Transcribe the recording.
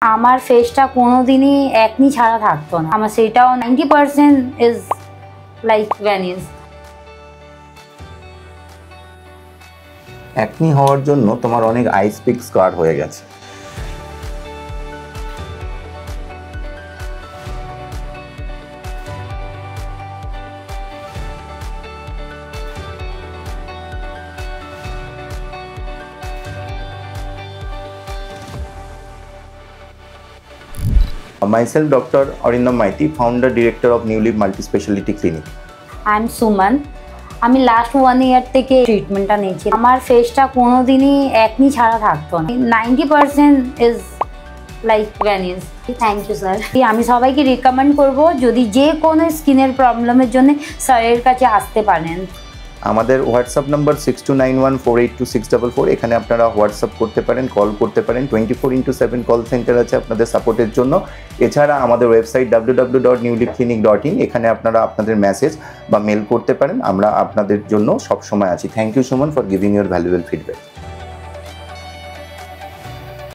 আমার ফেসটা কোনোদিনই একনি ছাড়া থাকতো না, আমার সেটাও 90% ইজ লাইক ভ্যানিশ। একনি হওয়ার জন্য তোমার অনেক আইস পিক স্কার হয়ে গেছে। Myself, Dr. Arindam Maiti, founder director of New Leaf Multi Speciality Clinic. I am Suman. আমি লাস্ট 1 ইয়ার থেকে ট্রিটমেন্টটা নিয়েছি। আমার ফেসটা কোনোদিনই একনি ছাড়া থাকতো না, 90% is like vanish. Thank you sir. আমি সবাইকে রিকমেন্ড করব যদি যে কোনো স্কিনের প্রবলেমের জন্য স্যারের কাছে আসতে পারেন। আমাদের হোয়াটসঅ্যাপ নাম্বার 6291482644, এখানে আপনারা হোয়াটসঅ্যাপ করতে পারেন, কল করতে পারেন। 24/7 কল সেন্টার আছে আপনাদের সাপোর্টের জন্য। এছাড়া আমাদের ওয়েবসাইট www.newleafclinic.in, এখানে আপনারা আপনাদের মেসেজ বা মেল করতে পারেন। আমরা আপনাদের জন্য সবসময় আছি। Thank you Suman for giving your valuable feedback.